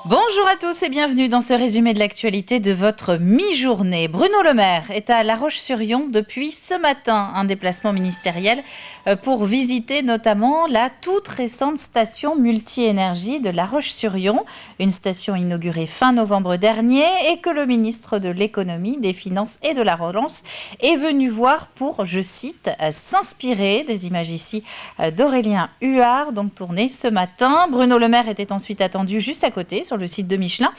Bonjour à tous et bienvenue dans ce résumé de l'actualité de votre mi-journée. Bruno Le Maire est à La Roche-sur-Yon depuis ce matin, un déplacement ministériel pour visiter notamment la toute récente station multi-énergie de La Roche-sur-Yon, une station inaugurée fin novembre dernier et que le ministre de l'Économie, des Finances et de la Relance est venu voir pour, je cite, s'inspirer. Des images ici d'Aurélien Huard, donc tournées ce matin. Bruno Le Maire était ensuite attendu juste à côté, sur le site de Michelin,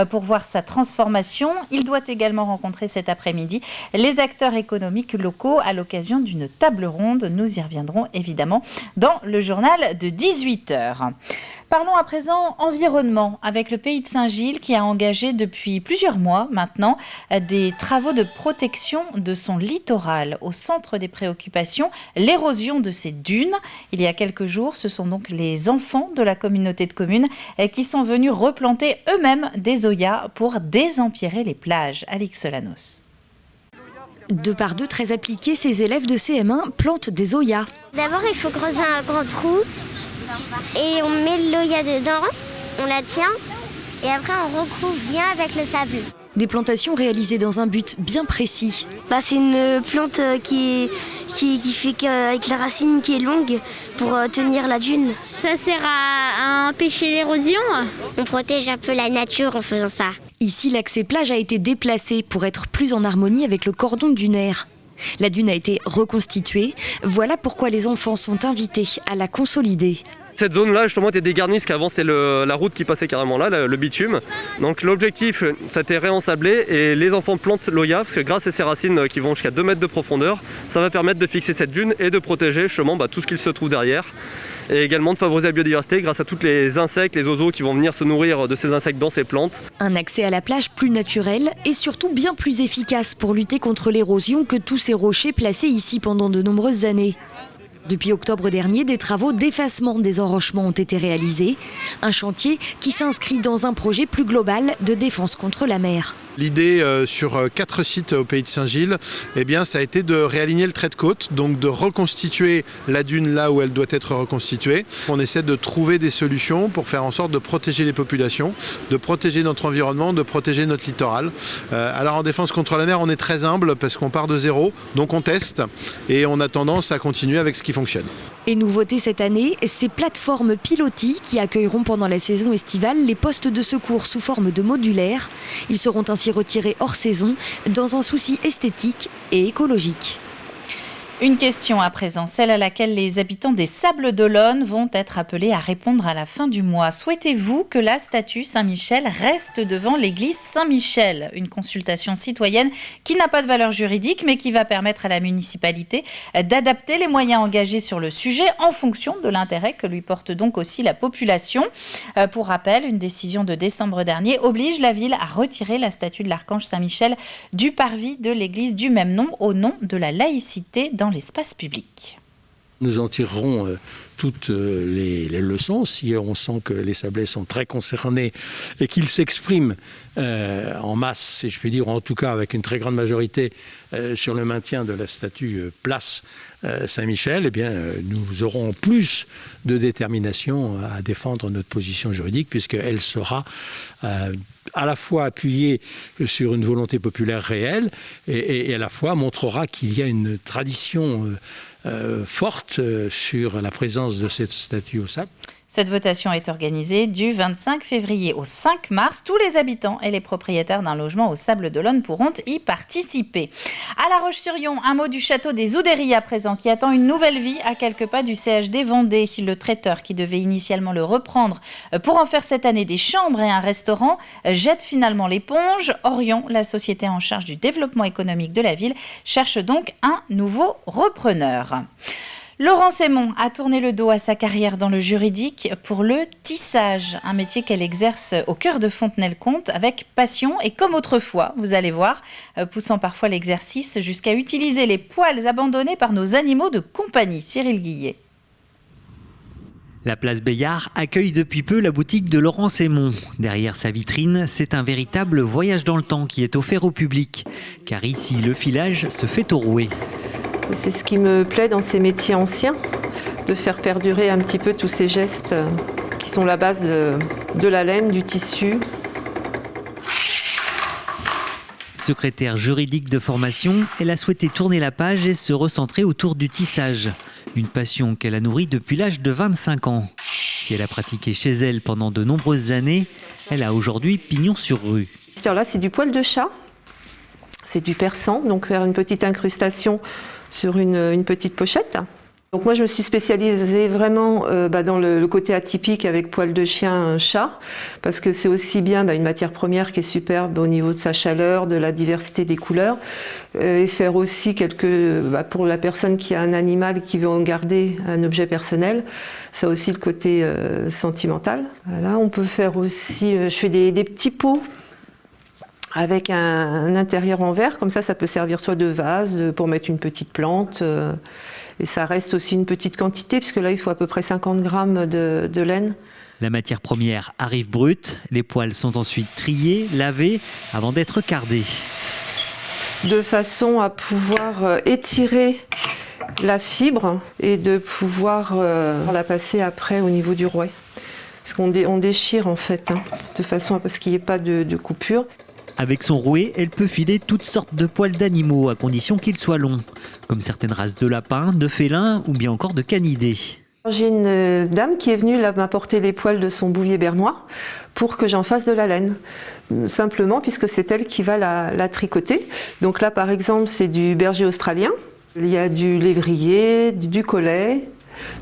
pour voir sa transformation. Il doit également rencontrer cet après-midi les acteurs économiques locaux à l'occasion d'une table ronde. Nous y reviendrons évidemment dans le journal de 18h. Parlons à présent environnement avec le Pays de Saint-Gilles qui a engagé depuis plusieurs mois maintenant des travaux de protection de son littoral. Au centre des préoccupations, l'érosion de ses dunes. Il y a quelques jours, ce sont donc les enfants de la communauté de communes qui sont venus replanter eux-mêmes des zoyas pour désempirer les plages. Alix Solanos. 2 par 2 très appliqués, ces élèves de CM1 plantent des zoyas. D'abord, il faut creuser un grand trou et on met l'oya dedans, on la tient et après on recouvre bien avec le sable. Des plantations réalisées dans un but bien précis. C'est une plante qui fait qu'avec la racine qui est longue pour tenir la dune. Ça sert à empêcher l'érosion. On protège un peu la nature en faisant ça. Ici, l'accès plage a été déplacé pour être plus en harmonie avec le cordon dunaire. La dune a été reconstituée. Voilà pourquoi les enfants sont invités à la consolider. Cette zone-là, justement, était dégarnie, parce qu'avant, c'était la route qui passait carrément là, le bitume. Donc l'objectif, c'était réensablé et les enfants plantent l'oya, parce que grâce à ces racines qui vont jusqu'à 2 mètres de profondeur, ça va permettre de fixer cette dune et de protéger justement tout ce qu'il se trouve derrière. Et également de favoriser la biodiversité grâce à tous les insectes, les oiseaux qui vont venir se nourrir de ces insectes dans ces plantes. Un accès à la plage plus naturel et surtout bien plus efficace pour lutter contre l'érosion que tous ces rochers placés ici pendant de nombreuses années. Depuis octobre dernier, des travaux d'effacement des enrochements ont été réalisés. Un chantier qui s'inscrit dans un projet plus global de défense contre la mer. L'idée sur 4 sites au Pays de Saint-Gilles, ça a été de réaligner le trait de côte, donc de reconstituer la dune là où elle doit être reconstituée. On essaie de trouver des solutions pour faire en sorte de protéger les populations, de protéger notre environnement, de protéger notre littoral. Alors en défense contre la mer, on est très humble parce qu'on part de zéro, donc on teste et on a tendance à continuer avec ce qui fonctionne. Et nouveauté cette année, ces plateformes pilotis qui accueilleront pendant la saison estivale les postes de secours sous forme de modulaires. Ils seront ainsi retirés hors saison dans un souci esthétique et écologique. Une question à présent, celle à laquelle les habitants des Sables d'Olonne vont être appelés à répondre à la fin du mois. Souhaitez-vous que la statue Saint-Michel reste devant l'église Saint-Michel ? Une consultation citoyenne qui n'a pas de valeur juridique mais qui va permettre à la municipalité d'adapter les moyens engagés sur le sujet en fonction de l'intérêt que lui porte donc aussi la population. Pour rappel, une décision de décembre dernier oblige la ville à retirer la statue de l'archange Saint-Michel du parvis de l'église du même nom au nom de la laïcité dans l'espace public. Nous en tirerons toutes les leçons si on sent que les Sablais sont très concernés et qu'ils s'expriment en masse, si je puis dire, ou en tout cas avec une très grande majorité sur le maintien de la statue place Saint-Michel. Nous aurons plus de détermination à défendre notre position juridique puisqu'elle sera à la fois appuyée sur une volonté populaire réelle et à la fois montrera qu'il y a une tradition forte sur la présence de cette statue au sable. Cette votation est organisée du 25 février au 5 mars. Tous les habitants et les propriétaires d'un logement aux Sables d'Olonne pourront y participer. À La Roche-sur-Yon, un mot du château des Oudéries à présent, qui attend une nouvelle vie à quelques pas du CHD Vendée. Le traiteur qui devait initialement le reprendre pour en faire cette année des chambres et un restaurant jette finalement l'éponge. Orion, la société en charge du développement économique de la ville, cherche donc un nouveau repreneur. Laurence Aymon a tourné le dos à sa carrière dans le juridique pour le tissage, un métier qu'elle exerce au cœur de Fontenay-le-Comte avec passion et comme autrefois, vous allez voir, poussant parfois l'exercice jusqu'à utiliser les poils abandonnés par nos animaux de compagnie. Cyril Guillet. La place Bayard accueille depuis peu la boutique de Laurence Aymon. Derrière sa vitrine, c'est un véritable voyage dans le temps qui est offert au public. Car ici, le filage se fait au rouet. C'est ce qui me plaît dans ces métiers anciens, de faire perdurer un petit peu tous ces gestes qui qui sont la base de la laine, du tissu. Secrétaire juridique de formation, elle a souhaité tourner la page et se recentrer autour du tissage. Une passion qu'elle a nourrie depuis l'âge de 25 ans. Si elle a pratiqué chez elle pendant de nombreuses années, elle a aujourd'hui pignon sur rue. Alors là, c'est du poil de chat, c'est du persan, donc faire une petite incrustation sur une petite pochette. Donc moi, je me suis spécialisée vraiment dans le côté atypique avec poil de chien, chat, parce que c'est aussi bien une matière première qui est superbe au niveau de sa chaleur, de la diversité des couleurs, et faire aussi pour la personne qui a un animal et qui veut en garder un objet personnel, ça a aussi le côté sentimental. Voilà, on peut faire aussi, je fais des petits pots avec un intérieur en verre, comme ça peut servir soit de vase, pour mettre une petite plante. Et ça reste aussi une petite quantité, puisque là, il faut à peu près 50 grammes de laine. La matière première arrive brute. Les poils sont ensuite triés, lavés, avant d'être cardés. De façon à pouvoir étirer la fibre et de pouvoir la passer après au niveau du rouet. Parce qu'on déchire en fait, de façon à ce qu'il n'y ait pas de coupure. Avec son rouet, elle peut filer toutes sortes de poils d'animaux, à condition qu'ils soient longs, comme certaines races de lapins, de félins ou bien encore de canidés. J'ai une dame qui est venue m'apporter les poils de son bouvier bernois pour que j'en fasse de la laine. Simplement puisque c'est elle qui va la tricoter. Donc là par exemple c'est du berger australien, il y a du lévrier, du collet.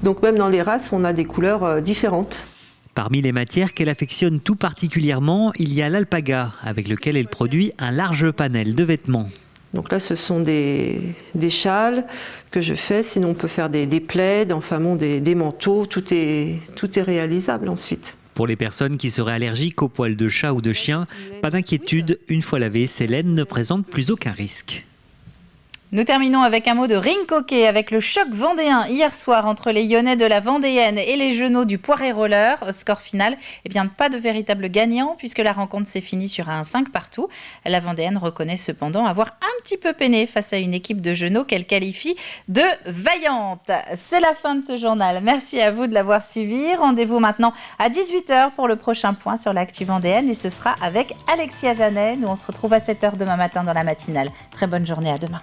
Donc même dans les races on a des couleurs différentes. Parmi les matières qu'elle affectionne tout particulièrement, il y a l'alpaga, avec lequel elle produit un large panel de vêtements. Donc là, ce sont des châles que je fais, sinon on peut faire des plaids, enfin bon, des manteaux, tout est réalisable ensuite. Pour les personnes qui seraient allergiques aux poils de chat ou de chien, pas d'inquiétude, une fois lavées, ces laines ne présentent plus aucun risque. Nous terminons avec un mot de rink hockey, avec le choc vendéen hier soir entre les Lyonnais de la Vendéenne et les Genoux du Poiré Roller. Au score final, pas de véritable gagnant puisque la rencontre s'est finie sur un 5-partout. La Vendéenne reconnaît cependant avoir un petit peu peiné face à une équipe de Genoux qu'elle qualifie de vaillante. C'est la fin de ce journal. Merci à vous de l'avoir suivi. Rendez-vous maintenant à 18h pour le prochain point sur l'actu vendéenne et ce sera avec Alexia Janet. Nous on se retrouve à 7h demain matin dans la matinale. Très bonne journée, à demain.